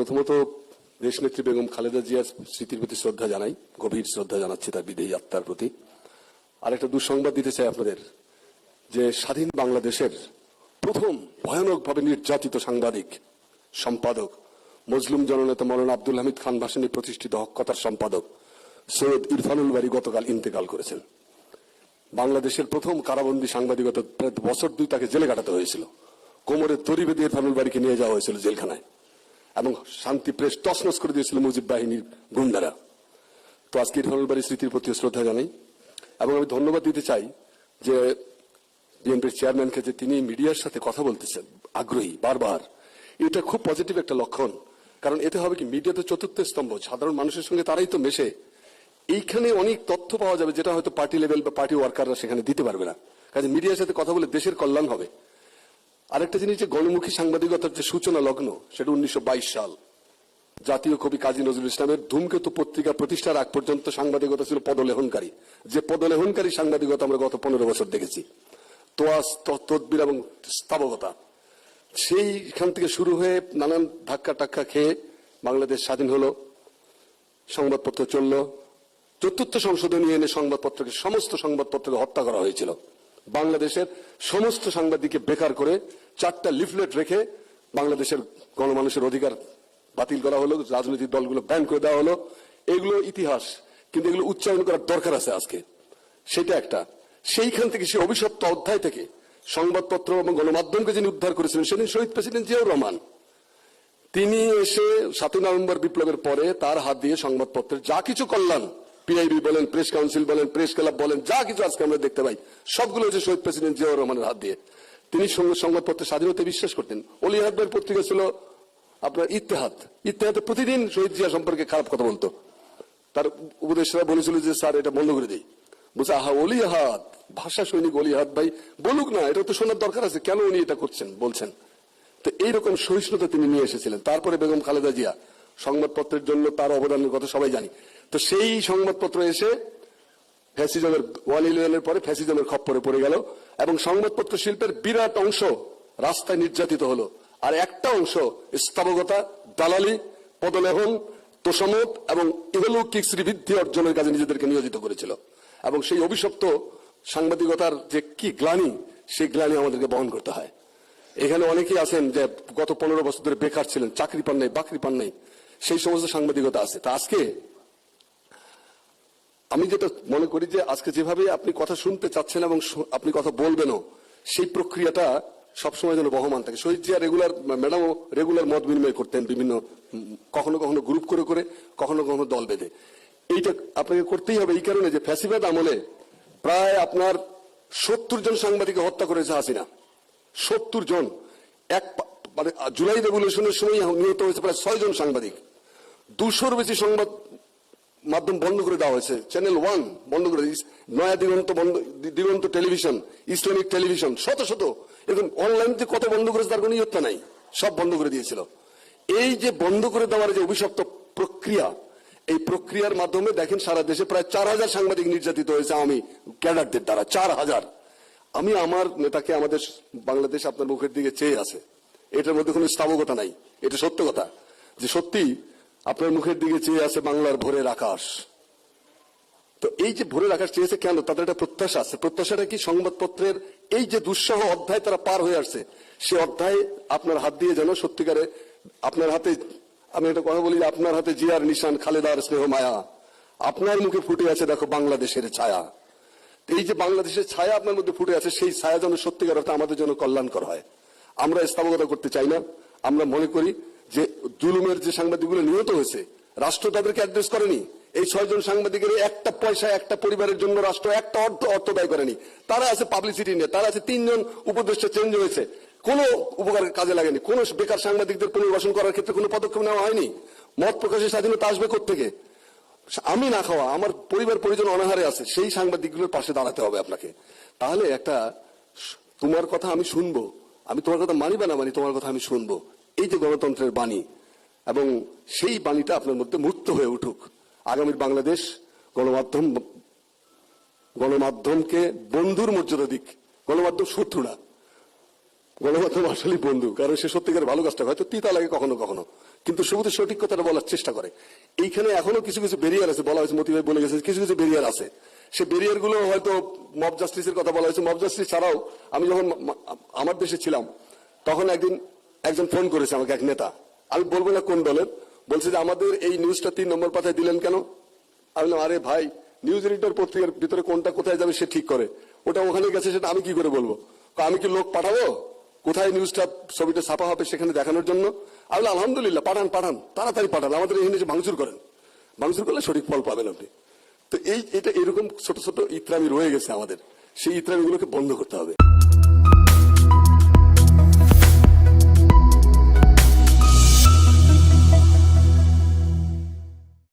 প্রথমত দেশনেত্রী বেগম খালেদা জিয়ার স্মৃতির প্রতি শ্রদ্ধা জানাই, গভীর শ্রদ্ধা জানাচ্ছি তার বিদেহী আত্মার প্রতি। আরেকটা দুঃসংবাদ দিতে চাই আপনাদের, যে স্বাধীন বাংলাদেশের প্রথম ভয়ানকভাবে নির্যাতিত সাংবাদিক সম্পাদক মজলুম জননেতা মৌলানা আব্দুল হামিদ খান ভাসানী প্রতিষ্ঠিত হক কথার সম্পাদক সৈয়দ ইরফানুল বারী গতকাল ইন্তেকাল করেছেন। বাংলাদেশের প্রথম কারাবন্দী সাংবাদিকতা প্রায় বছর 2 তাকে জেলে কাটাতে হয়েছিল। কোমরে দড়ি বেঁধে ইরফানুল বারীকে নিয়ে যাওয়া হয়েছিল জেলখানায়, এবং শান্তি প্রেস তছনছ করে দিয়েছিল মুজিব বাহিনীর গুন্ডারা। তো আজকে ইরফানুল বারীর স্মৃতির প্রতি শ্রদ্ধা জানাই, এবং আমি ধন্যবাদ দিতে চাই যে বিএনপির চেয়ারম্যানকে, যে তিনি মিডিয়ার সাথে কথা বলতেছেন আগ্রহী বারবার। এটা খুব পজিটিভ একটা লক্ষণ, কারণ এতে হবে কি, মিডিয়া তো চতুর্থ স্তম্ভ, সাধারণ মানুষের সঙ্গে তারাই তো মেশে। এইখানে অনেক তথ্য পাওয়া যাবে যেটা হয়তো পার্টি লেভেল বা পার্টি ওয়ার্কাররা সেখানে দিতে পারবে না। কাজে মিডিয়ার সাথে কথা বলে দেশের কল্যাণ হবে। আরেকটা জিনিস, যে গণমুখী সাংবাদিকতার যে সূচনা লগ্ন, সেটা 1922 সাল। জাতীয় কবি কাজী নজরুল ইসলামের ধূমকেতু পত্রিকা প্রতিষ্ঠার আগ পর্যন্ত সাংবাদিকতা ছিল পদলেহনকারী। যে পদলেহনকারী সাংবাদিকতা আমরা গত 15 বছর দেখেছি, তোয়াজ তদবির এবং স্থাবকতা, সেইখান থেকে শুরু হয়ে নানান ধাক্কা টাক্কা খেয়ে বাংলাদেশ স্বাধীন হলো, সংবাদপত্র চলল। ৪র্থ সংশোধনী এনে সংবাদপত্রকে, সমস্ত সংবাদপত্রকে হত্যা করা হয়েছিল। বাংলাদেশের সমস্ত সাংবাদিককে বেকার করে 4টা লিফলেট রেখে বাংলাদেশের গণমানুষের অধিকার বাতিল করা হলো, রাজনৈতিক দলগুলো ব্যান করে দেওয়া হলো। এগুলো ইতিহাস, কিন্তু এগুলো উচ্চারণ করার দরকার আছে আজকে। সেটা একটা, সেইখান থেকে, সেই অভিশপ্ত অধ্যায় থেকে সংবাদপত্র এবং গণমাধ্যমকে যিনি উদ্ধার করেছিলেন সেদিন শহীদ প্রেসিডেন্ট জিয়াউর রহমান। তিনি এসে 7ই নভেম্বর বিপ্লবের পরে তার হাত দিয়ে সংবাদপত্রের যা কিছু কল্যাণ, পিআইবি বলেন, প্রেস কাউন্সিল বলেন, প্রেস ক্লাব বলেন, যা কিছু আজকে আমরা দেখতে পাই, সবগুলো হচ্ছে শহীদ প্রেসিডেন্ট জিয়াউর রহমানের হাত দিয়ে। তিনি সংবাদপত্রের স্বাধীনতায় বিশ্বাস করতেন। অলি আহাদ ভাইয়ের পত্রিকা ছিল আপনার ইত্তেহাদ। ইত্তেহাদে প্রতিদিন শহীদ জিয়া সম্পর্কে খারাপ কথা বলতো। তার উপদেষ্টারা বলেছিল যে স্যার এটা বন্ধ করে দিই। বলছে, আহা অলি আহাদ, ভাষা সৈনিক অলি আহাদ ভাই বলুক না, এটা তো শোনার দরকার আছে, কেন উনি এটা করছেন বলছেন। তো এইরকম সহিষ্ণুতা তিনি নিয়ে এসেছিলেন। তারপরে বেগম খালেদা জিয়া, সংবাদপত্রের জন্য তার অবদানের কথা সবাই জানি। তো সেই সংবাদপত্র এসে ফ্যাসিজমের 111-এর পরে ফ্যাসিজমের খপ্পরে পড়ে গেল, এবং সংবাদপত্র শিল্পের বিরাট অংশ রাস্তায় নির্যাতিত হলো। আর একটা অংশ স্থাবকতা, দালালি, পদলেহন, তোষামত এবং ইহলৌকিক শ্রীবৃদ্ধি অর্জনের কাজে নিজেদেরকে নিয়োজিত করেছিল। এবং সেই অভিশপ্ত সাংবাদিকতার যে কি গ্লানি, সেই গ্লানি আমাদেরকে বহন করতে হয়। এখানে অনেকেই আছেন যে গত 15 বছর ধরে বেকার ছিলেন, চাকরি পান নাই, বাকরি পান নাই, সেই সমস্ত সাংবাদিকতা আছে। তা আজকে আমি যেটা মনে করি, যে আজকে যেভাবে আপনি কথা শুনতে চাচ্ছেন এবং আপনি কথা বলবেনও, সেই প্রক্রিয়াটা সবসময় যেন বহমান থাকে। শহীদ জিয়া ম্যাডামও রেগুলার মত বিনিময় করতেন, বিভিন্ন কখনো কখনো গ্রুপ করে করে, কখনো কখনো দল বেঁধে। এইটা আপনাকে করতেই হবে এই কারণে যে ফ্যাসিবাদ আমলে প্রায় আপনার 70 জন সাংবাদিককে হত্যা করেছে হাসিনা। 70 জন। মানে জুলাই রেভলিউশনের সময় নিহত হয়েছে প্রায় 6 জন সাংবাদিক। 200-র বেশি সংবাদ মাধ্যম বন্ধ করে দেওয়া হয়েছে। চ্যানেল 1 বন্ধ করে, Naya Diganta television, Islamic television, শত শত, এরকম অনলাইন যে কত বন্ধ করেছে তার কোনো ইয়ত্তা নাই, সব বন্ধ করে দিয়েছিল। এই যে বন্ধ করে দেওয়ার যে অভিশপ্ত প্রক্রিয়া, এই প্রক্রিয়ার মাধ্যমে দেখেন সারা দেশে প্রায় 4000 সাংবাদিক নির্যাতিত হয়েছে আওয়ামী ক্যাডারদের দ্বারা। 4000। আমি আমার নেতাকে, আমাদের বাংলাদেশ আপনার মুখের দিকে চেয়ে আছে, এটার মধ্যে কোনো স্থাবকতা নাই, এটা সত্য কথা, যে সত্যি আপনার মুখের দিকে চেয়ে আছে বাংলার ভোরের আকাশ। তো এই যে ভোরের আকাশ চেয়েছে কেন, তাদের একটা প্রত্যাশা আছে। প্রত্যাশাটা কি, সংবাদপত্রের এই যে দুঃসহ অধ্যায় তারা পার হয়ে আসছে, সে অধ্যায় আপনার হাত দিয়ে যেন সত্যিকারে, আপনার হাতে, আমি একটা কথা বলি, আপনার হাতে জিয়ার নিশান, খালেদার স্নেহ মায়া, আপনার মুখে ফুটে আছে দেখো বাংলাদেশের ছায়া। এই যে বাংলাদেশের ছায়া আপনার মধ্যে ফুটে আছে, সেই ছায়া যেন সত্যিকার অর্থে আমাদের জন্য কল্যাণকর হয়। আমরা স্থাবকতা করতে চাই না। আমরা মনে করি যে জুলুমের যে সাংবাদিকগুলো নিহত হয়েছে, রাষ্ট্র তাদেরকে অ্যাড্রেস করেনি। এই 6 জন সাংবাদিকের একটা পয়সা, একটা পরিবারের জন্য রাষ্ট্র একটা অর্থ ব্যয় করেনি। তারা আছে পাবলিসিটি নিয়ে, তারা আছে 3 জন উপদেষ্টা চেঞ্জ হয়েছে, কোনো উপকার কাজে লাগেনি। কোন বেকার সাংবাদিকদের পুনর্বাসন করার ক্ষেত্রে কোনো পদক্ষেপ নেওয়া হয়নি। মত প্রকাশের স্বাধীনতা আসবে কোত্থেকে? আমি না খাওয়া, আমার পরিবার পরিজন অনাহারে আছে, সেই সাংবাদিকগুলোর পাশে দাঁড়াতে হবে আপনাকে। তাহলে একটা, তোমার কথা আমি শুনবো, আমি তোমার কথা মানি বা না মানি, তোমার কথা আমি শুনবো, এই যে গণতন্ত্রের বাণী, এবং সেই বাণীটা আপনার মধ্যে মূর্ত হয়ে উঠুক। আগামীর বাংলাদেশ গণমাধ্যমকে বন্ধুর মর্যাদা দিক। গণমাধ্যম শত্রু না, গণমাধ্যম আসলে বন্ধু, কারণ সে সত্যিকার ভালো কাজটা হয়তো তিতা লাগে কখনো কখনো, কিন্তু শুধু সঠিক কথাটা বলার চেষ্টা করে। এইখানে এখনো কিছু কিছু ব্যারিয়ার আছে, বলা হয়েছে, মতি ভাই বলে গেছে, কিছু কিছু ব্যারিয়ার আছে। সে ব্যারিয়ার গুলো হয়তো মব জাস্টিসের কথা বলা হয়েছে। মব জাস্টিস ছাড়াও আমি যখন আমার দেশে ছিলাম তখন একদিন একজন ফোন করেছে আমাকে, এক নেতা, আমি বলবো না কোন দলের, বলছে যে আমাদের এই নিউজটা 3 নম্বর পাতায় দিলেন কেন? আমি বললাম, আরে ভাই, নিউজ এডিটর পত্রিকার ভিতরে কোনটা কোথায় যাবে সে ঠিক করে, ওটা ওখানে গেছে, সেটা আমি কি করে বলবো? আমি কি লোক পাঠাবো কোথায় নিউজটা ছবিটা ছাপা হবে সেখানে দেখানোর জন্য? আমি বললাম, আলহামদুলিল্লাহ, পাঠান পাঠান, তাড়াতাড়ি পাঠান, আমাদের এখানে এসে ভাঙচুর করেন, ভাঙচুর করলে সঠিক ফল পাবেন আপনি। তো এটা এরকম ছোট ছোট ইত্রামি রয়ে গেছে আমাদের, সেই ইত্রামিগুলোকে বন্ধ করতে হবে।